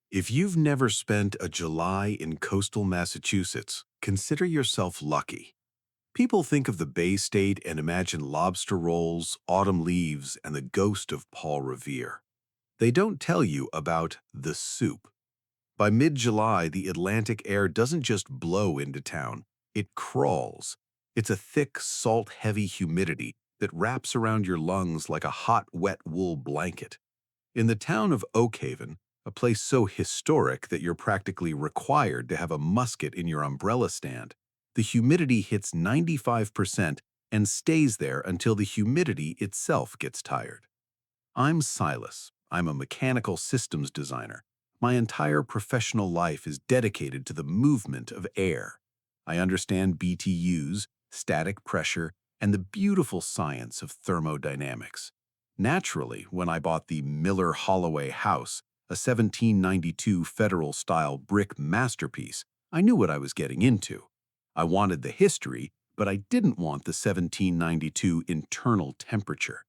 If you've never spent a July in coastal Massachusetts, consider yourself lucky. People think of the Bay State and imagine lobster rolls, autumn leaves, and the ghost of Paul Revere. They don't tell you about the soup. By mid-July, the Atlantic air doesn't just blow into town, it crawls. It's a thick, salt-heavy humidity that wraps around your lungs like a hot, wet wool blanket. In the town of Oakhaven, a place so historic that you're practically required to have a musket in your umbrella stand, the humidity hits 95% and stays there until the humidity itself gets tired. I'm Silas. I'm a mechanical systems designer. My entire professional life is dedicated to the movement of air. I understand BTUs, static pressure, and the beautiful science of thermodynamics. Naturally, when I bought the Miller Holloway house, a 1792 Federal-style brick masterpiece, I knew what I was getting into. I wanted the history, but I didn't want the 1792 internal temperature.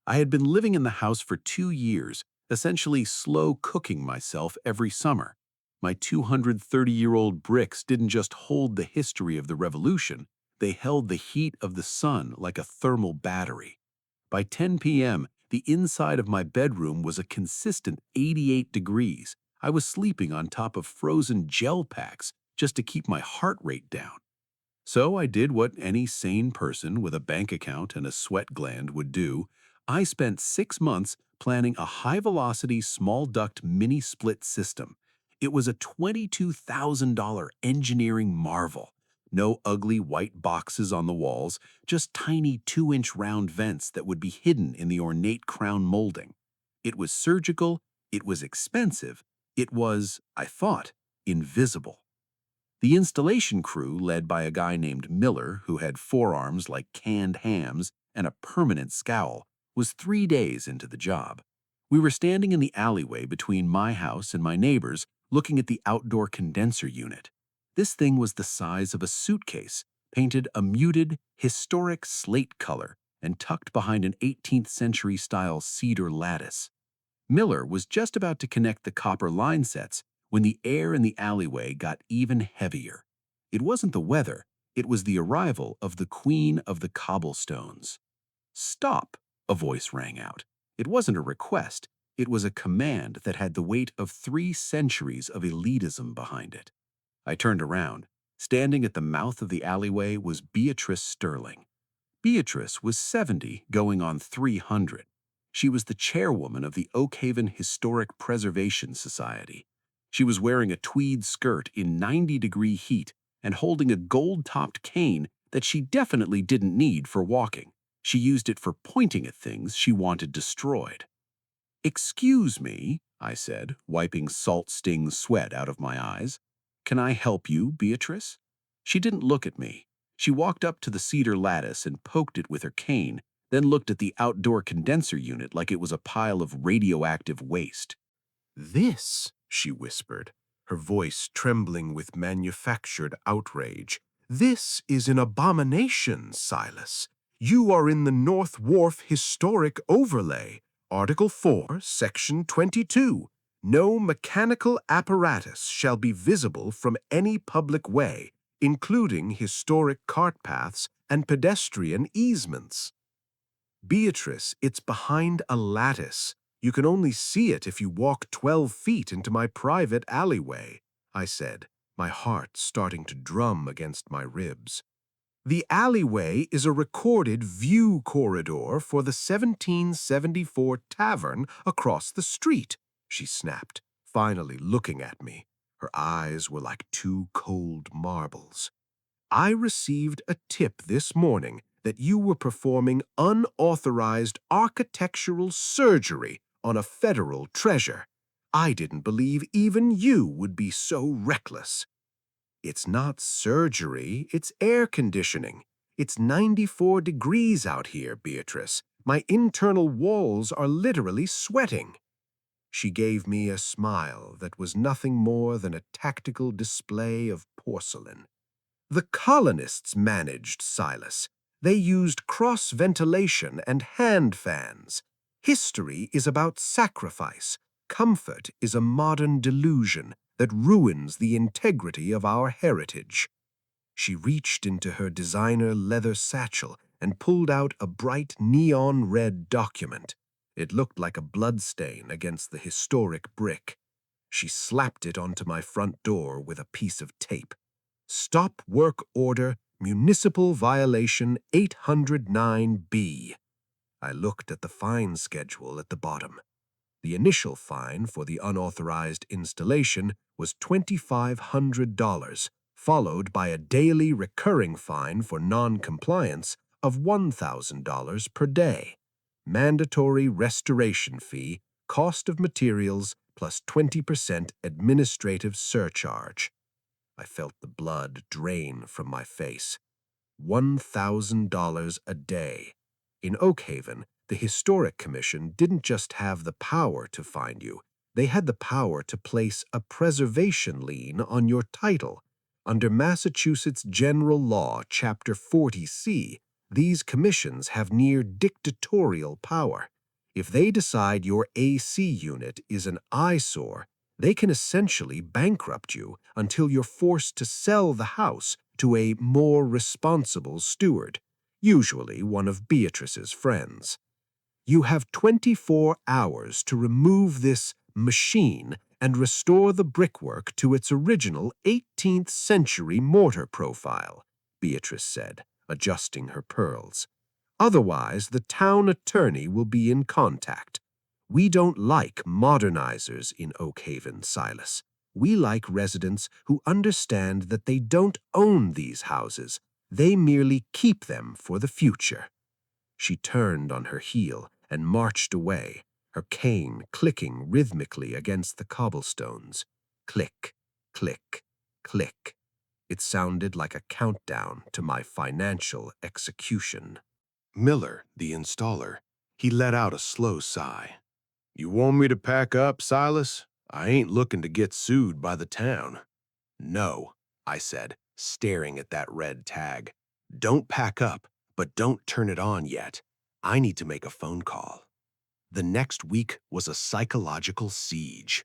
I had been living in the house for 2 years, essentially slow cooking myself every summer. My 230-year-old bricks didn't just hold the history of the revolution, they held the heat of the sun like a thermal battery. By 10 p.m., the inside of my bedroom was a consistent 88 degrees. I was sleeping on top of frozen gel packs just to keep my heart rate down. So I did what any sane person with a bank account and a sweat gland would do. I spent 6 months planning a high-velocity small duct mini-split system. It was a $22,000 engineering marvel. No ugly white boxes on the walls, just tiny 2-inch round vents that would be hidden in the ornate crown molding. It was surgical, it was expensive, it was, I thought, invisible. The installation crew, led by a guy named Miller, who had forearms like canned hams and a permanent scowl, was 3 days into the job. We were standing in the alleyway between my house and my neighbor's, looking at the outdoor condenser unit. This thing was the size of a suitcase, painted a muted, historic slate color, and tucked behind an 18th century style cedar lattice. Miller was just about to connect the copper line sets when the air in the alleyway got even heavier. It wasn't the weather, it was the arrival of the queen of the cobblestones. "Stop," a voice rang out. It wasn't a request, it was a command that had the weight of 3 centuries of elitism behind it. I turned around. Standing at the mouth of the alleyway was Beatrice Sterling. Beatrice was 70, going on 300. She was the chairwoman of the Oakhaven Historic Preservation Society. She was wearing a tweed skirt in 90-degree heat and holding a gold-topped cane that she definitely didn't need for walking. She used it for pointing at things she wanted destroyed. "Excuse me," I said, wiping salt-stinged sweat out of my eyes. "Can I help you, Beatrice?" She didn't look at me. She walked up to the cedar lattice and poked it with her cane, then looked at the outdoor condenser unit like it was a pile of radioactive waste. "This," she whispered, her voice trembling with manufactured outrage, "this is an abomination, Silas. You are in the North Wharf Historic Overlay, Article 4, Section 22. No mechanical apparatus shall be visible from any public way, including historic cart paths and pedestrian easements." "Beatrice, it's behind a lattice. You can only see it if you walk 12 feet into my private alleyway," I said, my heart starting to drum against my ribs. "The alleyway is a recorded view corridor for the 1774 tavern across the street," she snapped, finally looking at me. Her eyes were like two cold marbles. "I received a tip this morning that you were performing unauthorized architectural surgery on a federal treasure. I didn't believe even you would be so reckless." "It's not surgery, it's air conditioning. It's 94 degrees out here, Beatrice. My internal walls are literally sweating." She gave me a smile that was nothing more than a tactical display of porcelain. "The colonists managed, Silas. They used cross-ventilation and hand fans. History is about sacrifice. Comfort is a modern delusion that ruins the integrity of our heritage. She reached into her designer leather satchel and pulled out a bright neon red document. It looked like a bloodstain against the historic brick. She slapped it onto my front door with a piece of tape. Stop Work Order, Municipal Violation 809B. I looked at the fine schedule at the bottom. The initial fine for the unauthorized installation was $2,500, followed by a daily recurring fine for non-compliance of $1,000 per day. Mandatory restoration fee, cost of materials, plus 20% administrative surcharge. I felt the blood drain from my face. $1,000 a day. In Oakhaven, the Historic Commission didn't just have the power to fine you, they had the power to place a preservation lien on your title. Under Massachusetts General Law, Chapter 40C, these commissions have near dictatorial power. If they decide your AC unit is an eyesore, they can essentially bankrupt you until you're forced to sell the house to a more responsible steward, usually one of Beatrice's friends. You have 24 hours to remove this machine and restore the brickwork to its original 18th century mortar profile, Beatrice said, adjusting her pearls. Otherwise, the town attorney will be in contact. We don't like modernizers in Oakhaven, Silas. We like residents who understand that they don't own these houses. They merely keep them for the future. She turned on her heel and marched away, her cane clicking rhythmically against the cobblestones. Click, click, click. It sounded like a countdown to my financial execution. Miller, the installer, he let out a slow sigh. You want me to pack up, Silas? I ain't looking to get sued by the town. No, I said, staring at that red tag. Don't pack up, but don't turn it on yet. I need to make a phone call. The next week was a psychological siege.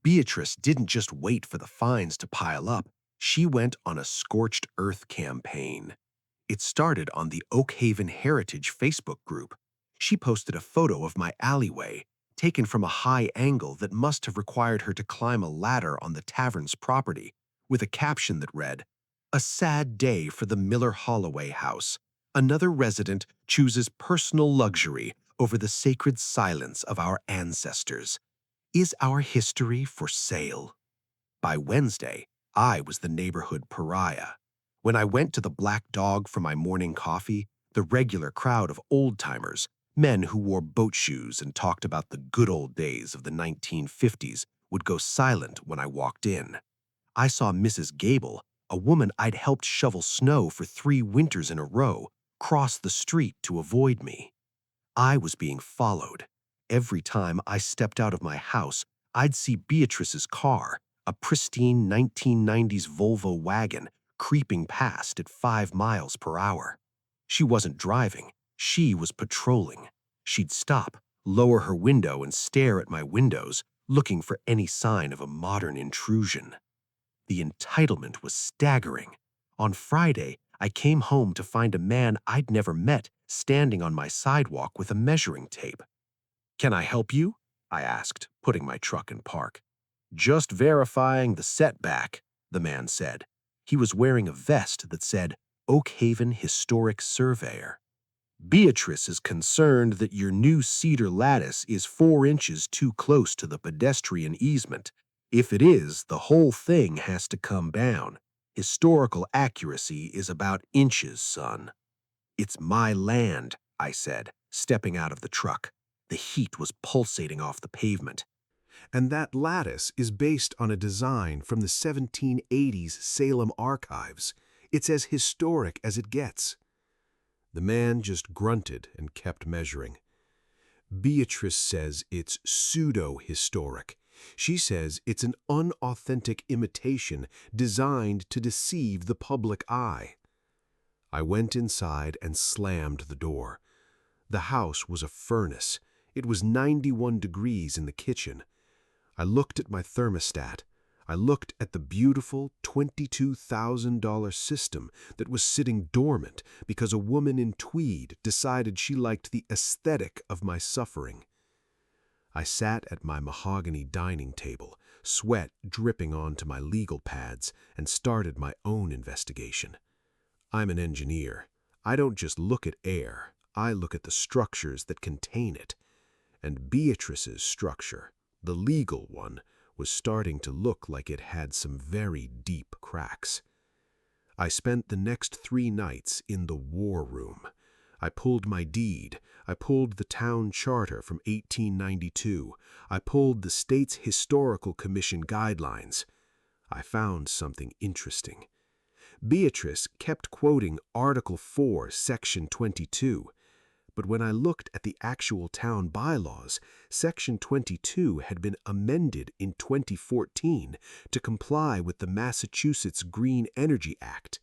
Beatrice didn't just wait for the fines to pile up. She went on a scorched earth campaign. It started on the Oakhaven Heritage Facebook group. She posted a photo of my alleyway, taken from a high angle that must have required her to climb a ladder on the tavern's property, with a caption that read, "A sad day for the Miller Holloway house. Another resident chooses personal luxury over the sacred silence of our ancestors. Is our history for sale?" By Wednesday, I was the neighborhood pariah. When I went to the Black Dog for my morning coffee, the regular crowd of old-timers, men who wore boat shoes and talked about the good old days of the 1950s, would go silent when I walked in. I saw Mrs. Gable, a woman I'd helped shovel snow for 3 winters in a row, cross the street to avoid me. I was being followed. Every time I stepped out of my house, I'd see Beatrice's car, a pristine 1990s Volvo wagon, creeping past at 5 miles per hour. She wasn't driving, she was patrolling. She'd stop, lower her window and stare at my windows, looking for any sign of a modern intrusion. The entitlement was staggering. On Friday, I came home to find a man I'd never met standing on my sidewalk with a measuring tape. "Can I help you?" I asked, putting my truck in park. "Just verifying the setback," the man said. He was wearing a vest that said, Oakhaven Historic Surveyor. "Beatrice is concerned that your new cedar lattice is 4 inches too close to the pedestrian easement. If it is, the whole thing has to come down. Historical accuracy is about inches, son." "It's my land," I said, stepping out of the truck. The heat was pulsating off the pavement. "And that lattice is based on a design from the 1780s Salem archives. It's as historic as it gets." The man just grunted and kept measuring. "Beatrice says it's pseudo-historic. She says it's an unauthentic imitation designed to deceive the public eye." I went inside and slammed the door. The house was a furnace. It was 91 degrees in the kitchen. I looked at my thermostat. I looked at the beautiful $22,000 system that was sitting dormant because a woman in tweed decided she liked the aesthetic of my suffering. I sat at my mahogany dining table, sweat dripping onto my legal pads, and started my own investigation. I'm an engineer. I don't just look at air, I look at the structures that contain it. And Beatrice's structure, the legal one, was starting to look like it had some very deep cracks. I spent the next 3 nights in the war room. I pulled my deed. I pulled the town charter from 1892. I pulled the state's historical commission guidelines. I found something interesting. Beatrice kept quoting Article 4, Section 22. But when I looked at the actual town bylaws, Section 22 had been amended in 2014 to comply with the Massachusetts Green Energy Act.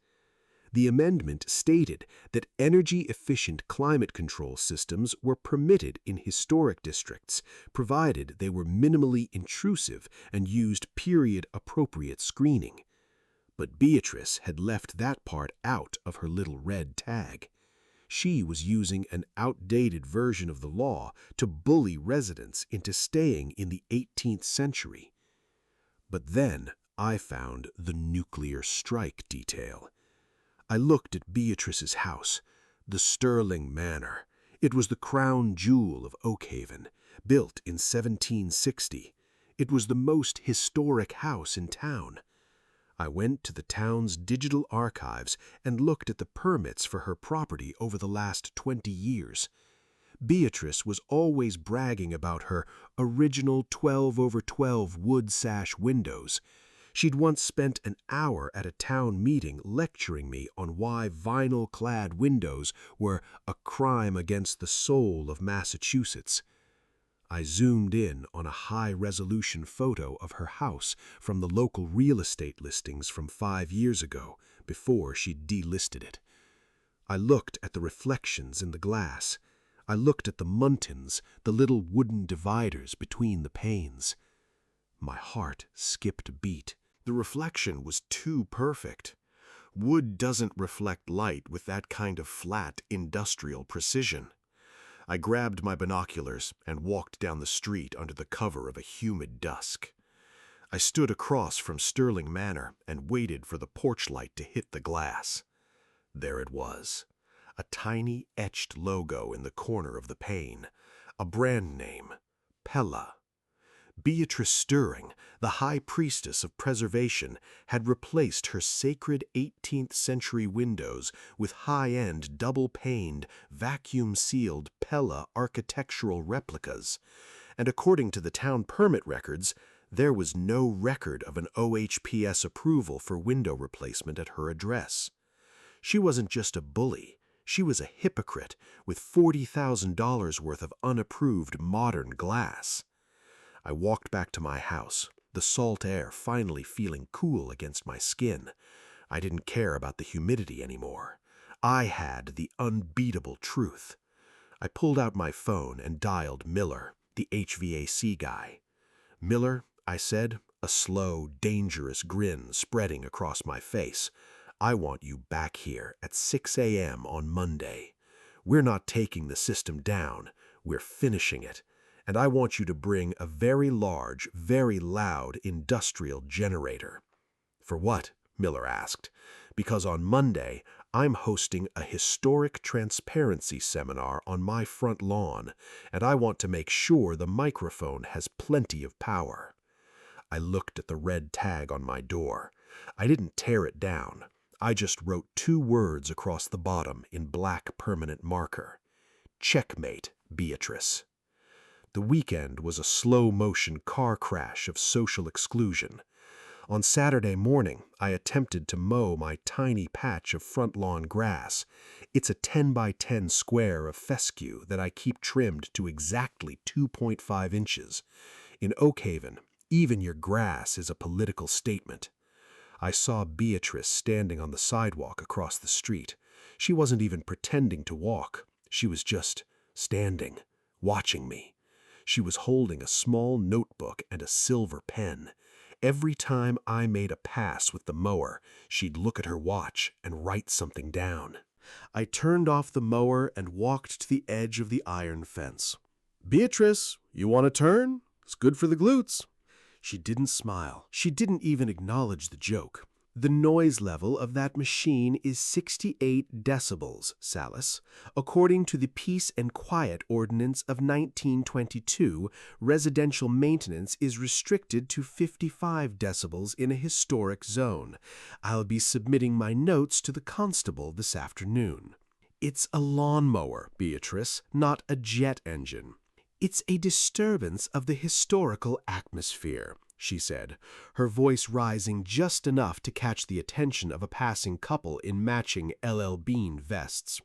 The amendment stated that energy-efficient climate control systems were permitted in historic districts, provided they were minimally intrusive and used period-appropriate screening. But Beatrice had left that part out of her little red tag. She was using an outdated version of the law to bully residents into staying in the 18th century. But then I found the nuclear strike detail. I looked at Beatrice's house, the Sterling Manor. It was the crown jewel of Oakhaven, built in 1760. It was the most historic house in town. I went to the town's digital archives and looked at the permits for her property over the last 20 years. Beatrice was always bragging about her original 12/12 wood sash windows. She'd once spent an hour at a town meeting lecturing me on why vinyl-clad windows were a crime against the soul of Massachusetts. I zoomed in on a high-resolution photo of her house from the local real estate listings from 5 years ago, before she'd delisted it. I looked at the reflections in the glass. I looked at the muntins, the little wooden dividers between the panes. My heart skipped a beat. The reflection was too perfect. Wood doesn't reflect light with that kind of flat, industrial precision. I grabbed my binoculars and walked down the street under the cover of a humid dusk. I stood across from Sterling Manor and waited for the porch light to hit the glass. There it was, a tiny etched logo in the corner of the pane, a brand name, Pella. Beatrice Stirring, the high priestess of preservation, had replaced her sacred 18th century windows with high-end, double-paned, vacuum-sealed Pella architectural replicas, and according to the town permit records, there was no record of an OHPS approval for window replacement at her address. She wasn't just a bully, she was a hypocrite with $40,000 worth of unapproved modern glass. I walked back to my house, the salt air finally feeling cool against my skin. I didn't care about the humidity anymore. I had the unbeatable truth. I pulled out my phone and dialed Miller, the HVAC guy. "Miller," I said, a slow, dangerous grin spreading across my face, "I want you back here at 6 a.m. on Monday. We're not taking the system down, we're finishing it. And I want you to bring a very large, very loud industrial generator." "For what?" Miller asked. "Because on Monday, I'm hosting a historic transparency seminar on my front lawn, and I want to make sure the microphone has plenty of power." I looked at the red tag on my door. I didn't tear it down. I just wrote 2 words across the bottom in black permanent marker. "Checkmate, Beatrice." The weekend was a slow-motion car crash of social exclusion. On Saturday morning, I attempted to mow my tiny patch of front lawn grass. It's a 10 by 10 square of fescue that I keep trimmed to exactly 2.5 inches. In Oakhaven, even your grass is a political statement. I saw Beatrice standing on the sidewalk across the street. She wasn't even pretending to walk. She was just standing, watching me. She was holding a small notebook and a silver pen. Every time I made a pass with the mower, she'd look at her watch and write something down. I turned off the mower and walked to the edge of the iron fence. "Beatrice, you want to turn? It's good for the glutes." She didn't smile. She didn't even acknowledge the joke. "The noise level of that machine is 68 decibels, Salis. According to the Peace and Quiet Ordinance of 1922, residential maintenance is restricted to 55 decibels in a historic zone. I'll be submitting my notes to the constable this afternoon." "It's a lawnmower, Beatrice, not a jet engine." "It's a disturbance of the historical atmosphere," she said, her voice rising just enough to catch the attention of a passing couple in matching LL Bean vests.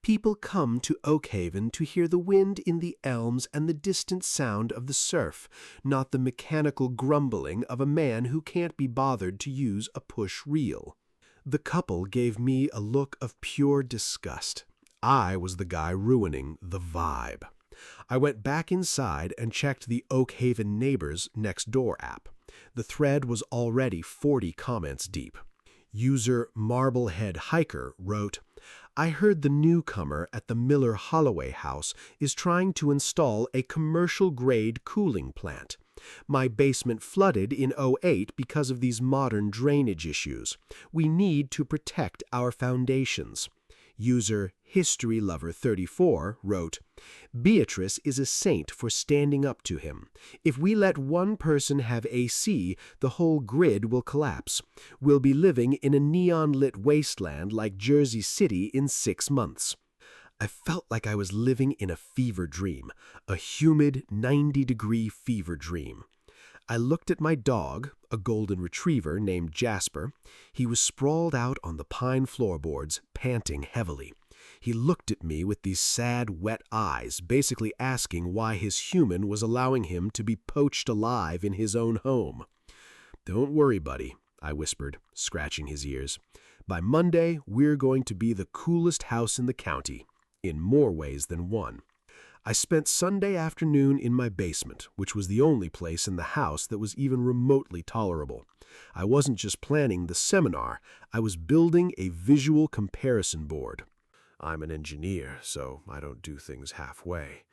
"People come to Oakhaven to hear the wind in the elms and the distant sound of the surf, not the mechanical grumbling of a man who can't be bothered to use a push reel." The couple gave me a look of pure disgust. I was the guy ruining the vibe. I went back inside and checked the Oakhaven Neighbors Next Door app. The thread was already 40 comments deep. User Marblehead Hiker wrote, "I heard the newcomer at the Miller Holloway house is trying to install a commercial-grade cooling plant. My basement flooded in '08 because of these modern drainage issues. We need to protect our foundations." User HistoryLover34 wrote, "Beatrice is a saint for standing up to him. If we let one person have AC, the whole grid will collapse. We'll be living in a neon-lit wasteland like Jersey City in 6 months." I felt like I was living in a fever dream, a humid 90-degree fever dream. I looked at my dog, a golden retriever named Jasper. He was sprawled out on the pine floorboards, panting heavily. He looked at me with these sad, wet eyes, basically asking why his human was allowing him to be poached alive in his own home. "Don't worry, buddy," I whispered, scratching his ears. "By Monday, we're going to be the coolest house in the county, in more ways than one." I spent Sunday afternoon in my basement, which was the only place in the house that was even remotely tolerable. I wasn't just planning the seminar, I was building a visual comparison board. I'm an engineer, so I don't do things halfway.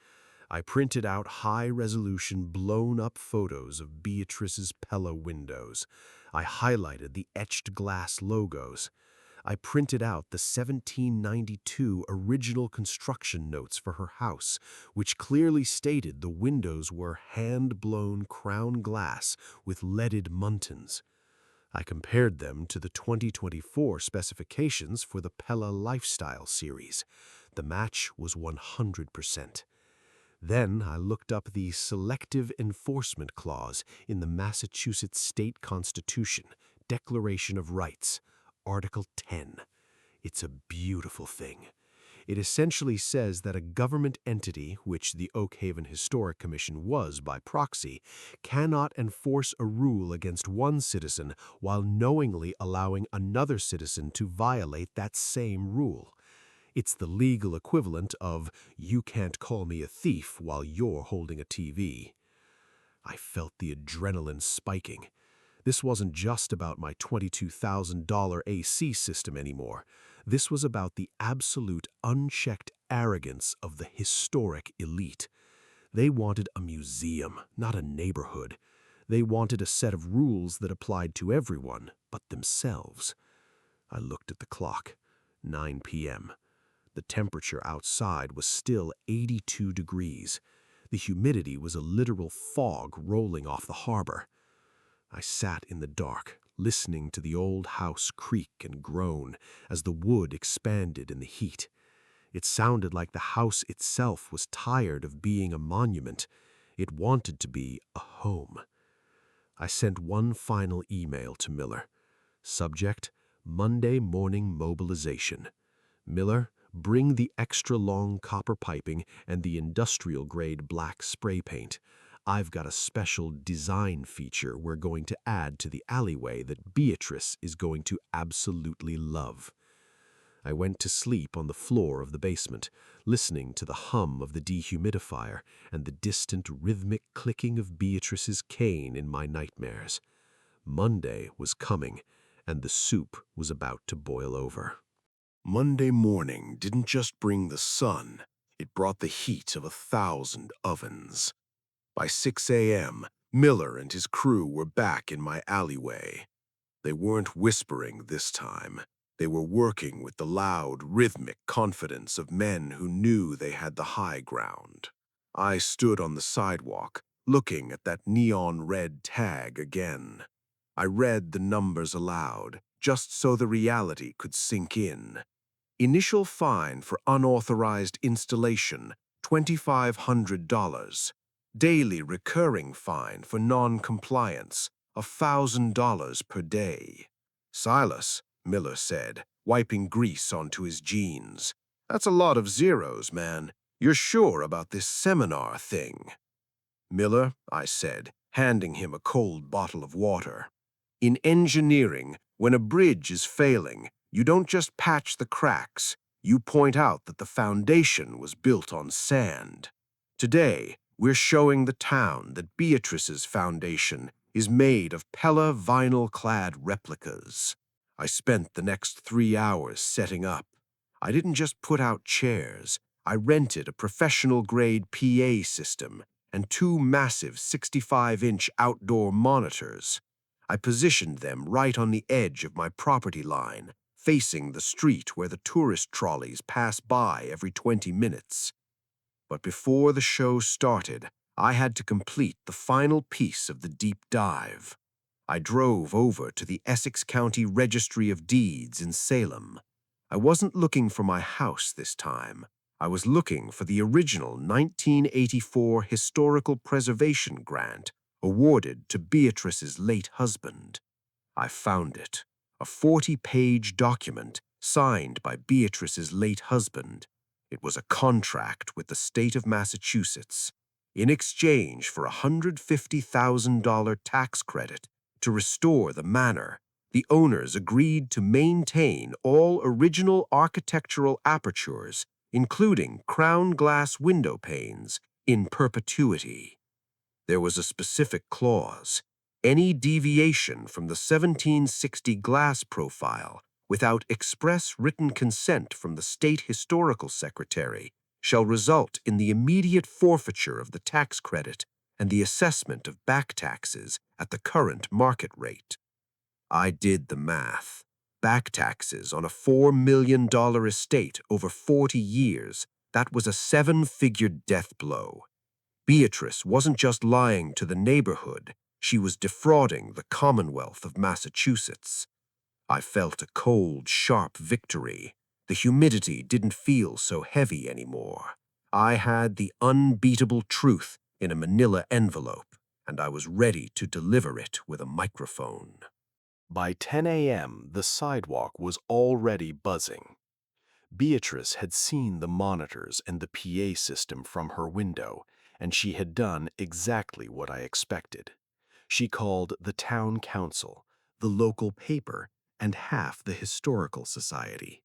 I printed out high-resolution, blown-up photos of Beatrice's Pella windows. I highlighted the etched glass logos. I printed out the 1792 original construction notes for her house, which clearly stated the windows were hand-blown crown glass with leaded muntins. I compared them to the 2024 specifications for the Pella Lifestyle series. The match was 100%. Then I looked up the Selective Enforcement Clause in the Massachusetts State Constitution, Declaration of Rights, Article 10. It's a beautiful thing. It essentially says that a government entity, which the Oakhaven Historic Commission was by proxy, cannot enforce a rule against one citizen while knowingly allowing another citizen to violate that same rule. It's the legal equivalent of, "You can't call me a thief while you're holding a TV." I felt the adrenaline spiking. This wasn't just about my $22,000 AC system anymore. This was about the absolute unchecked arrogance of the historic elite. They wanted a museum, not a neighborhood. They wanted a set of rules that applied to everyone but themselves. I looked at the clock. 9 p.m. The temperature outside was still 82 degrees. The humidity was a literal fog rolling off the harbor. I sat in the dark, listening to the old house creak and groan as the wood expanded in the heat. It sounded like the house itself was tired of being a monument. It wanted to be a home. I sent one final email to Miller. Subject, Monday morning mobilization. Miller, bring the extra-long copper piping and the industrial-grade black spray paint. I've got a special design feature we're going to add to the alleyway that Beatrice is going to absolutely love. I went to sleep on the floor of the basement, listening to the hum of the dehumidifier and the distant rhythmic clicking of Beatrice's cane in my nightmares. Monday was coming, and the soup was about to boil over. Monday morning didn't just bring the sun, it brought the heat of 1,000 ovens. By 6 a.m., Miller and his crew were back in my alleyway. They weren't whispering this time. They were working with the loud, rhythmic confidence of men who knew they had the high ground. I stood on the sidewalk, looking at that neon red tag again. I read the numbers aloud, just so the reality could sink in. Initial fine for unauthorized installation, $2,500. Daily recurring fine for non-compliance, $1,000 per day. Silas, Miller said, wiping grease onto his jeans. That's a lot of zeros, man. You're sure about this seminar thing? Miller, I said, handing him a cold bottle of water. In engineering, when a bridge is failing, you don't just patch the cracks, you point out that the foundation was built on sand. Today, we're showing the town that Beatrice's foundation is made of Pella vinyl-clad replicas. I spent the next 3 hours setting up. I didn't just put out chairs. I rented a professional-grade PA system and 2 massive 65-inch outdoor monitors. I positioned them right on the edge of my property line, facing the street where the tourist trolleys pass by every 20 minutes. But before the show started, I had to complete the final piece of the deep dive. I drove over to the Essex County Registry of Deeds in Salem. I wasn't looking for my house this time. I was looking for the original 1984 Historical Preservation Grant awarded to Beatrice's late husband. I found it, a 40-page document signed by Beatrice's late husband. It was a contract with the state of Massachusetts. In exchange for a $150,000 tax credit to restore the manor, the owners agreed to maintain all original architectural apertures, including crown glass window panes, in perpetuity. There was a specific clause. Any deviation from the 1760 glass profile without express written consent from the State Historical Secretary shall result in the immediate forfeiture of the tax credit and the assessment of back taxes at the current market rate. I did the math. Back taxes on a $4 million estate over 40 years, that was a 7-figure death blow. Beatrice wasn't just lying to the neighborhood, she was defrauding the Commonwealth of Massachusetts. I felt a cold, sharp victory. The humidity didn't feel so heavy anymore. I had the unbeatable truth in a manila envelope, and I was ready to deliver it with a microphone. By 10 a.m., the sidewalk was already buzzing. Beatrice had seen the monitors and the PA system from her window, and she had done exactly what I expected. She called the town council, the local paper, and half the historical society.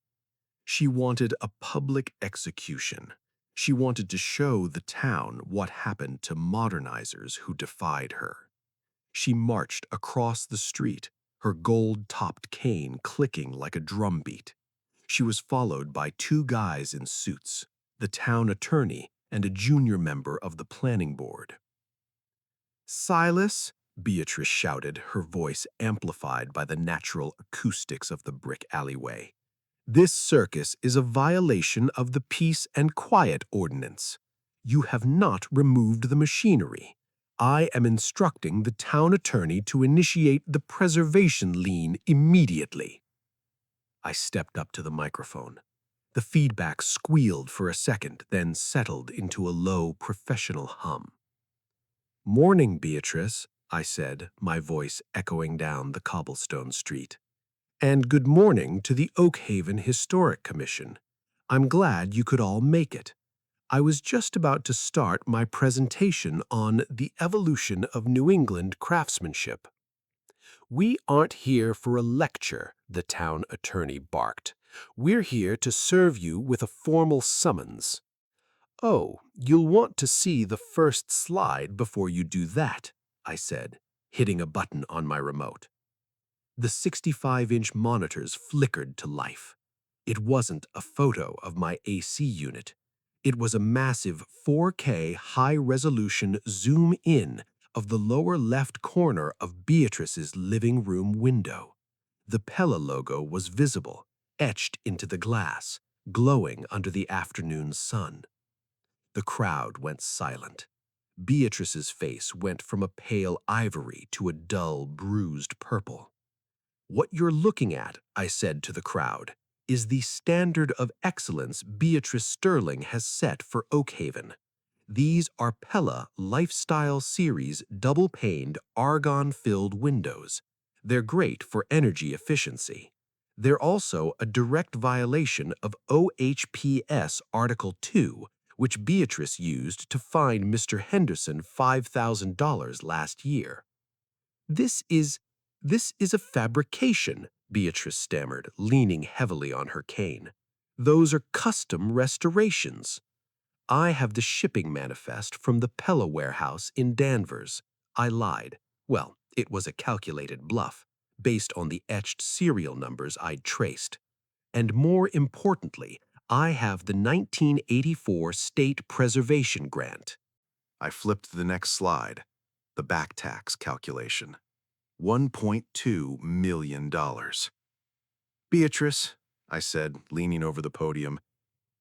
She wanted a public execution. She wanted to show the town what happened to modernizers who defied her. She marched across the street, her gold-topped cane clicking like a drumbeat. She was followed by 2 guys in suits, the town attorney and a junior member of the planning board. "Silas," Beatrice shouted, her voice amplified by the natural acoustics of the brick alleyway, "this circus is a violation of the Peace and Quiet Ordinance. You have not removed the machinery. I am instructing the town attorney to initiate the preservation lien immediately." I stepped up to the microphone. The feedback squealed for a second, then settled into a low, professional hum. "Morning, Beatrice," I said, my voice echoing down the cobblestone street. "And good morning to the Oakhaven Historic Commission. I'm glad you could all make it. I was just about to start my presentation on the evolution of New England craftsmanship." "We aren't here for a lecture," the town attorney barked. We're here to serve you with a formal summons. Oh, you'll want to see the first slide before you do that, I said, hitting a button on my remote. The 65-inch monitors flickered to life. It wasn't a photo of my AC unit. It was a massive 4K high-resolution zoom-in of the lower left corner of Beatrice's living room window. The Pella logo was visible, etched into the glass, glowing under the afternoon sun. The crowd went silent. Beatrice's face went from a pale ivory to a dull, bruised purple. What you're looking at, I said to the crowd, is the standard of excellence Beatrice Sterling has set for Oakhaven. These are Pella Lifestyle Series double-paned, argon-filled windows. They're great for energy efficiency. They're also a direct violation of OHPS Article 2, which Beatrice used to fine Mr. Henderson $5,000 last year. This is a fabrication, Beatrice stammered, leaning heavily on her cane. Those are custom restorations. I have the shipping manifest from the Pella warehouse in Danvers. I lied. Well, it was a calculated bluff, based on the etched serial numbers I'd traced. And more importantly, I have the 1984 State Preservation Grant. I flipped to the next slide, the back tax calculation. $1.2 million. Beatrice, I said, leaning over the podium,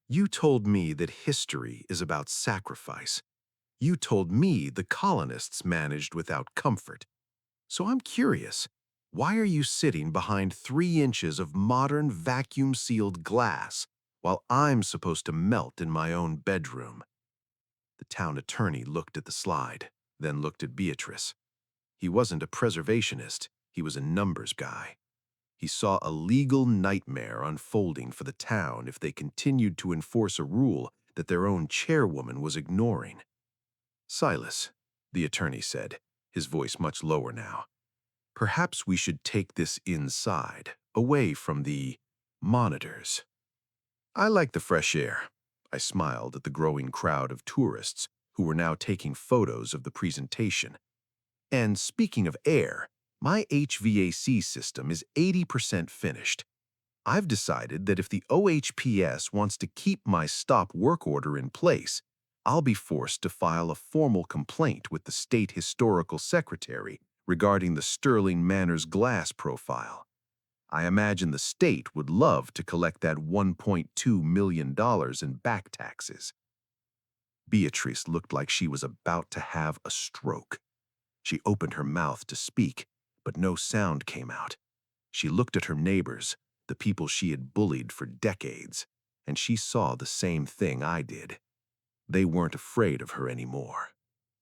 you told me that history is about sacrifice. You told me the colonists managed without comfort. So I'm curious, why are you sitting behind 3 inches of modern vacuum-sealed glass while I'm supposed to melt in my own bedroom? The town attorney looked at the slide, then looked at Beatrice. He wasn't a preservationist, he was a numbers guy. He saw a legal nightmare unfolding for the town if they continued to enforce a rule that their own chairwoman was ignoring. Silas, the attorney said, his voice much lower now, perhaps we should take this inside, away from the monitors. I like the fresh air. I smiled at the growing crowd of tourists who were now taking photos of the presentation. And speaking of air, my HVAC system is 80% finished. I've decided that if the OHPS wants to keep my stop work order in place, I'll be forced to file a formal complaint with the State Historical Secretary regarding the Sterling Manor's glass profile. I imagine the state would love to collect that $1.2 million in back taxes. Beatrice looked like she was about to have a stroke. She opened her mouth to speak, but no sound came out. She looked at her neighbors, the people she had bullied for decades, and she saw the same thing I did. They weren't afraid of her anymore.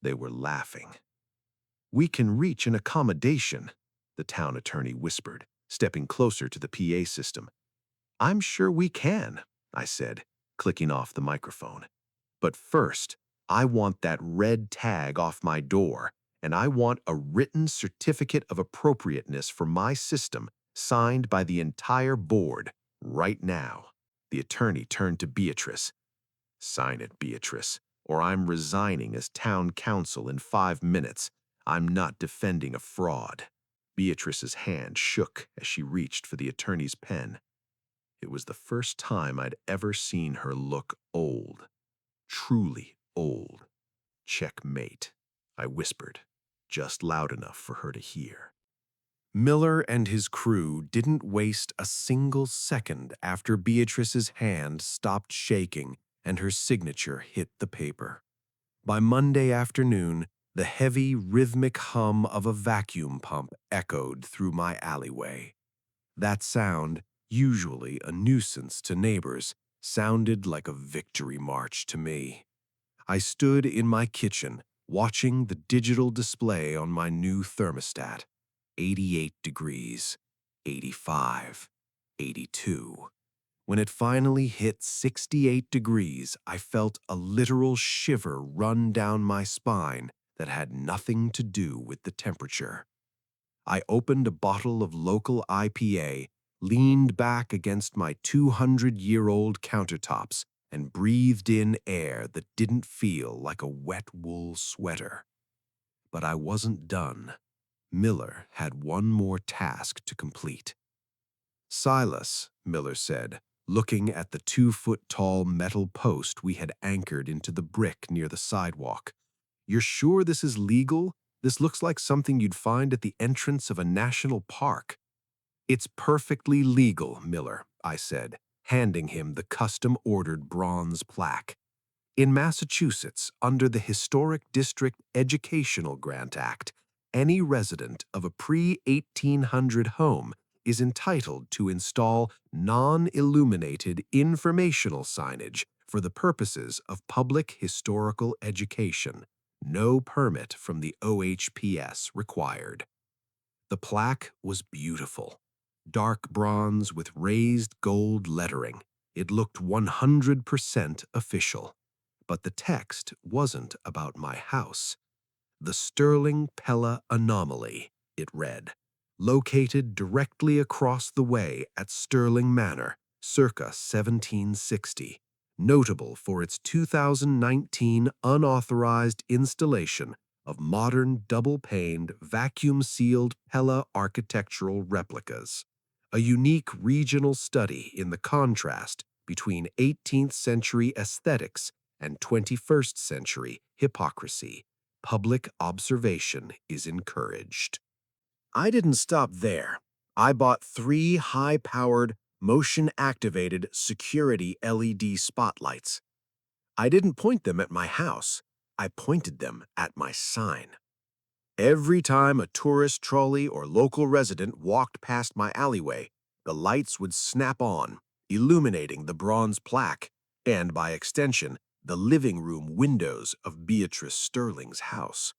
They were laughing. "We can reach an accommodation," the town attorney whispered, stepping closer to the PA system. "I'm sure we can," I said, clicking off the microphone. "But first, I want that red tag off my door, and I want a written certificate of appropriateness for my system signed by the entire board right now." The attorney turned to Beatrice. "Sign it, Beatrice, or I'm resigning as town council in 5 minutes. I'm not defending a fraud." Beatrice's hand shook as she reached for the attorney's pen. It was the first time I'd ever seen her look old, truly old. "Checkmate," I whispered, just loud enough for her to hear. Miller and his crew didn't waste a single second after Beatrice's hand stopped shaking and her signature hit the paper. By Monday afternoon, the heavy, rhythmic hum of a vacuum pump echoed through my alleyway. That sound, usually a nuisance to neighbors, sounded like a victory march to me. I stood in my kitchen, watching the digital display on my new thermostat. 88 degrees, 85, 82. When it finally hit 68 degrees, I felt a literal shiver run down my spine that had nothing to do with the temperature. I opened a bottle of local IPA, leaned back against my 200-year-old countertops, and breathed in air that didn't feel like a wet wool sweater. But I wasn't done. Miller had one more task to complete. "Silas," Miller said, looking at the 2-foot-tall metal post we had anchored into the brick near the sidewalk. "You're sure this is legal? This looks like something you'd find at the entrance of a national park." "It's perfectly legal, Miller," I said, handing him the custom-ordered bronze plaque. "In Massachusetts, under the Historic District Educational Grant Act, any resident of a pre-1800 home is entitled to install non-illuminated informational signage for the purposes of public historical education. No permit from the OHPS required." The plaque was beautiful. Dark bronze with raised gold lettering. It looked 100% official. But the text wasn't about my house. "The Sterling Pella Anomaly," it read, "located directly across the way at Sterling Manor, circa 1760, notable for its 2019 unauthorized installation of modern double-paned, vacuum-sealed Pella architectural replicas, a unique regional study in the contrast between 18th century aesthetics and 21st century hypocrisy. Public observation is encouraged." I didn't stop there. I bought 3 high-powered, motion-activated security LED spotlights. I didn't point them at my house. I pointed them at my sign. Every time a tourist trolley or local resident walked past my alleyway, the lights would snap on, illuminating the bronze plaque and, by extension, the living room windows of Beatrice Sterling's house.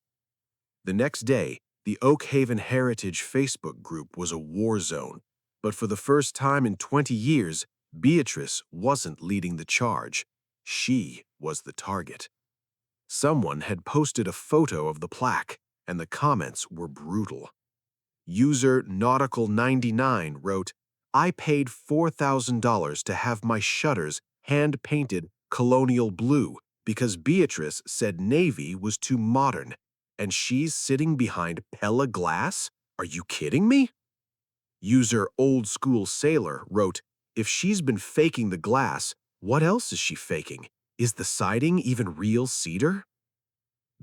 The next day, the Oak Haven Heritage Facebook group was a war zone, but for the first time in 20 years, Beatrice wasn't leading the charge. She was the target. Someone had posted a photo of the plaque, and the comments were brutal. User Nautical99 wrote, "I paid $4,000 to have my shutters hand-painted colonial blue because Beatrice said navy was too modern, and she's sitting behind Pella glass? Are you kidding me?" User Old School Sailor wrote, "If she's been faking the glass, what else is she faking? Is the siding even real cedar?"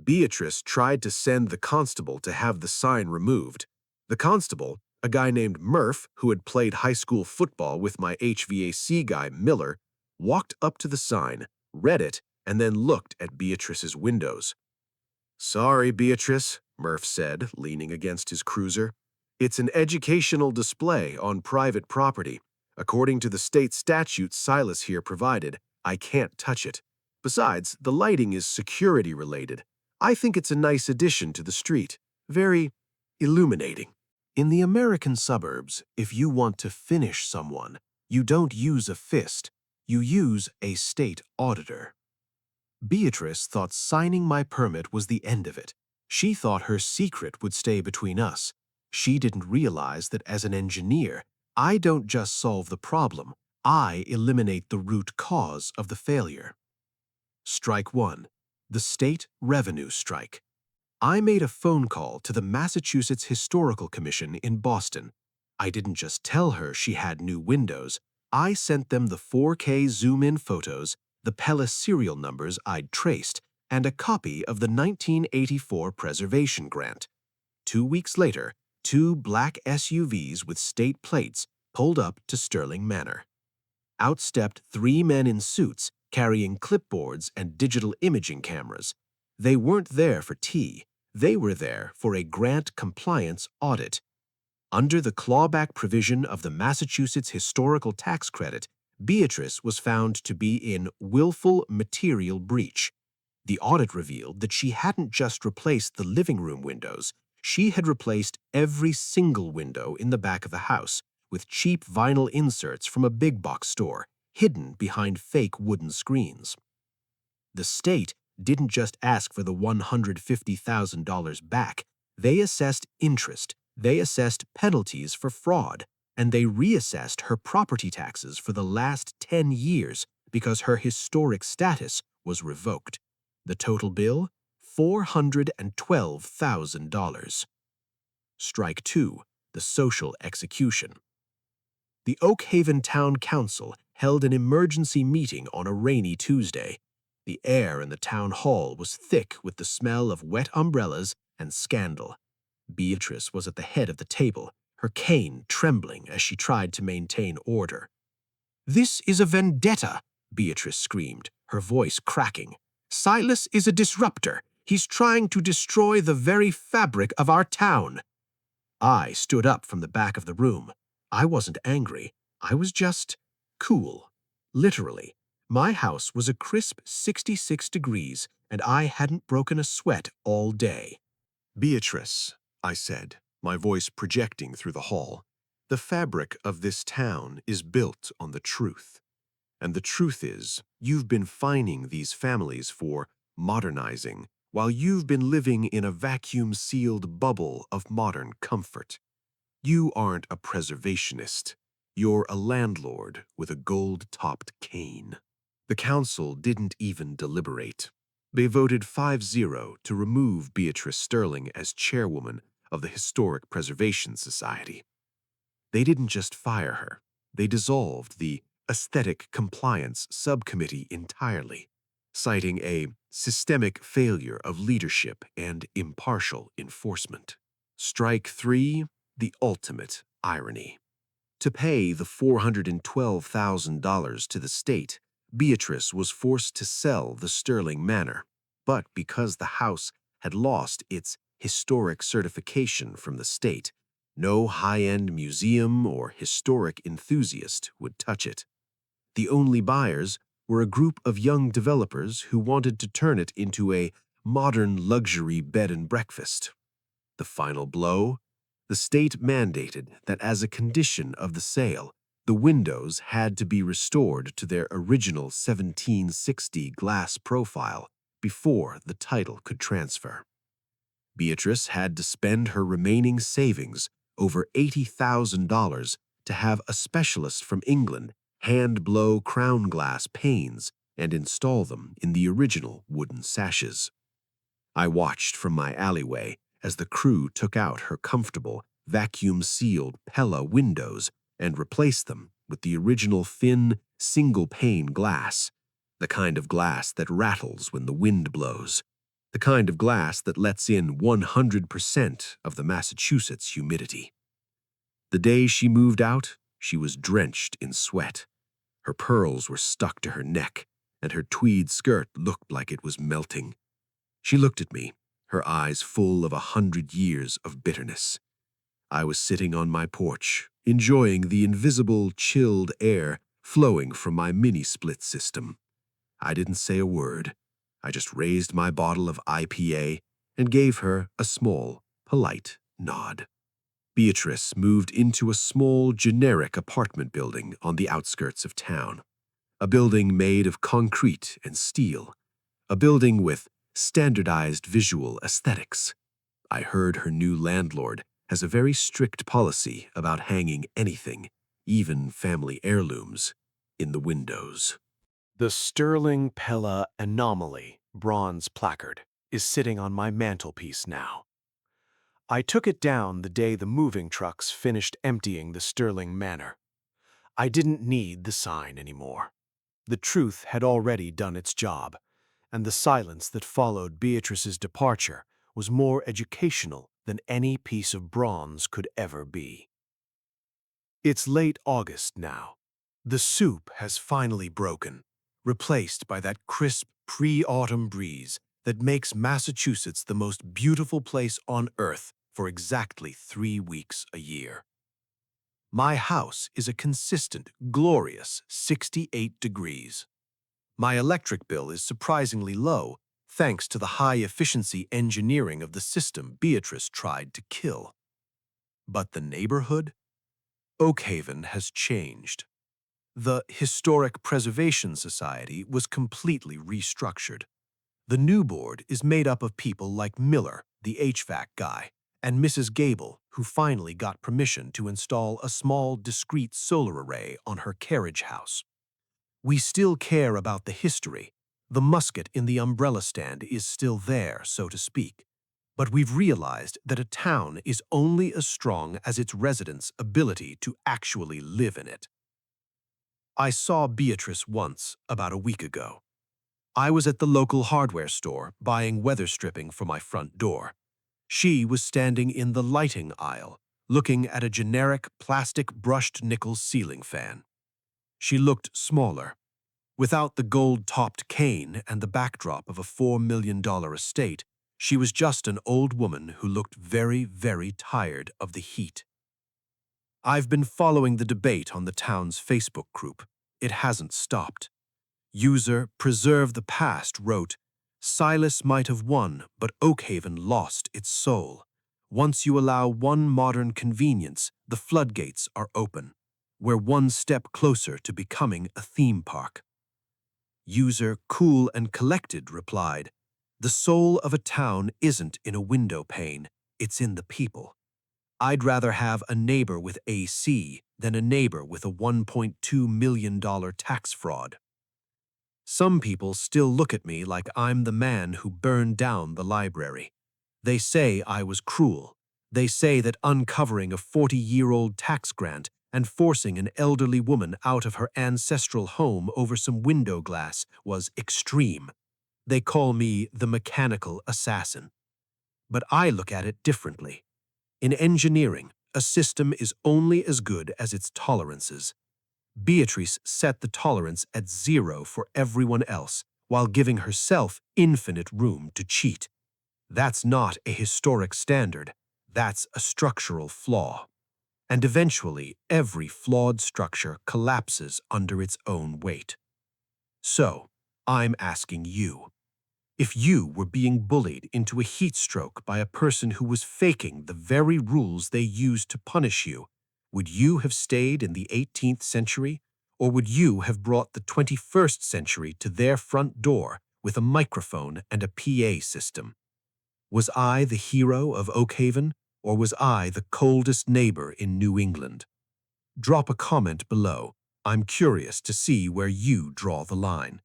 Beatrice tried to send the constable to have the sign removed. The constable, a guy named Murph who had played high school football with my HVAC guy Miller, walked up to the sign, read it, and then looked at Beatrice's windows. "Sorry, Beatrice," Murph said, leaning against his cruiser. "It's an educational display on private property. According to the state statute Silas here provided, I can't touch it. Besides, the lighting is security-related. I think it's a nice addition to the street. Very illuminating." In the American suburbs, if you want to finish someone, you don't use a fist. You use a state auditor. Beatrice thought signing my permit was the end of it. She thought her secret would stay between us. She didn't realize that as an engineer, I don't just solve the problem, I eliminate the root cause of the failure. Strike 1. The State Revenue Strike. I made a phone call to the Massachusetts Historical Commission in Boston. I didn't just tell her she had new windows. I sent them the 4K zoom-in photos, the Pella serial numbers I'd traced, and a copy of the 1984 preservation grant. 2 weeks later, 2 black SUVs with state plates pulled up to Sterling Manor. Out stepped 3 men in suits carrying clipboards and digital imaging cameras. They weren't there for tea. They were there for a grant compliance audit. Under the clawback provision of the Massachusetts Historical Tax Credit, Beatrice was found to be in willful material breach. The audit revealed that she hadn't just replaced the living room windows, she had replaced every single window in the back of the house with cheap vinyl inserts from a big box store, hidden behind fake wooden screens. The state didn't just ask for the $150,000 back, they assessed interest, they assessed penalties for fraud. and they reassessed her property taxes for the last 10 years because her historic status was revoked. The total bill? $412,000. Strike 2. The social execution. The Oak Haven Town Council held an emergency meeting on a rainy Tuesday. The air in the town hall was thick with the smell of wet umbrellas and scandal. Beatrice was at the head of the table, her cane trembling as she tried to maintain order. "This is a vendetta," Beatrice screamed, her voice cracking. "Silas is a disruptor. He's trying to destroy the very fabric of our town." I stood up from the back of the room. I wasn't angry. I was just cool. Literally. My house was a crisp 66 degrees, and I hadn't broken a sweat all day. Beatrice, I said, my voice projecting through the hall, the fabric of this town is built on the truth. And the truth is, you've been fining these families for modernizing while you've been living in a vacuum-sealed bubble of modern comfort. You aren't a preservationist. You're a landlord with a gold-topped cane. The council didn't even deliberate. They voted 5-0 to remove Beatrice Sterling as chairwoman of the Historic Preservation Society. They didn't just fire her. They dissolved the Aesthetic Compliance Subcommittee entirely, citing a systemic failure of leadership and impartial enforcement. Strike 3, the ultimate irony. To pay the $412,000 to the state, Beatrice was forced to sell the Sterling Manor, but because the house had lost its historic certification from the state, no high-end museum or historic enthusiast would touch it. The only buyers were a group of young developers who wanted to turn it into a modern luxury bed and breakfast. The final blow? The state mandated that as a condition of the sale, the windows had to be restored to their original 1760 glass profile before the title could transfer. Beatrice had to spend her remaining savings, over $80,000, to have a specialist from England hand-blow crown glass panes and install them in the original wooden sashes. I watched from my alleyway as the crew took out her comfortable, vacuum-sealed Pella windows and replaced them with the original thin, single-pane glass, the kind of glass that rattles when the wind blows, the kind of glass that lets in 100% of the Massachusetts humidity. The day she moved out, she was drenched in sweat. Her pearls were stuck to her neck, and her tweed skirt looked like it was melting. She looked at me, her eyes full of 100 years of bitterness. I was sitting on my porch, enjoying the invisible, chilled air flowing from my mini-split system. I didn't say a word. I just raised my bottle of IPA and gave her a small, polite nod. Beatrice moved into a small, generic apartment building on the outskirts of town. A building made of concrete and steel. A building with standardized visual aesthetics. I heard her new landlord has a very strict policy about hanging anything, even family heirlooms, in the windows. The Sterling Pella Anomaly bronze placard is sitting on my mantelpiece now. I took it down the day the moving trucks finished emptying the Sterling Manor. I didn't need the sign anymore. The truth had already done its job, and the silence that followed Beatrice's departure was more educational than any piece of bronze could ever be. It's late August now. The soup has finally broken, replaced by that crisp pre-autumn breeze that makes Massachusetts the most beautiful place on earth for exactly 3 weeks a year. My house is a consistent, glorious 68 degrees. My electric bill is surprisingly low, thanks to the high-efficiency engineering of the system Beatrice tried to kill. But the neighborhood? Oak Haven has changed. The Historic Preservation Society was completely restructured. The new board is made up of people like Miller, the HVAC guy, and Mrs. Gable, who finally got permission to install a small, discreet solar array on her carriage house. We still care about the history. The musket in the umbrella stand is still there, so to speak. But we've realized that a town is only as strong as its residents' ability to actually live in it. I saw Beatrice once, about a week ago. I was at the local hardware store buying weather stripping for my front door. She was standing in the lighting aisle, looking at a generic plastic brushed nickel ceiling fan. She looked smaller. Without the gold-topped cane and the backdrop of a $4 million estate, she was just an old woman who looked very, very tired of the heat. I've been following the debate on the town's Facebook group. It hasn't stopped. User Preserve the Past wrote, "Silas might have won, but Oakhaven lost its soul. Once you allow one modern convenience, the floodgates are open. We're one step closer to becoming a theme park." User Cool and Collected replied, "The soul of a town isn't in a window pane, it's in the people. I'd rather have a neighbor with AC than a neighbor with a $1.2 million tax fraud." Some people still look at me like I'm the man who burned down the library. They say I was cruel. They say that uncovering a 40-year-old tax grant and forcing an elderly woman out of her ancestral home over some window glass was extreme. They call me the mechanical assassin. But I look at it differently. In engineering, a system is only as good as its tolerances. Beatrice set the tolerance at 0 for everyone else, while giving herself infinite room to cheat. That's not a historic standard, that's a structural flaw. And eventually, every flawed structure collapses under its own weight. So, I'm asking you, if you were being bullied into a heat stroke by a person who was faking the very rules they used to punish you, would you have stayed in the 18th century, or would you have brought the 21st century to their front door with a microphone and a PA system? Was I the hero of Oakhaven, or was I the coldest neighbor in New England? Drop a comment below. I'm curious to see where you draw the line.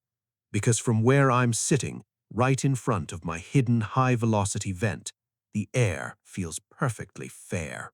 Because from where I'm sitting, right in front of my hidden high-velocity vent, the air feels perfectly fair.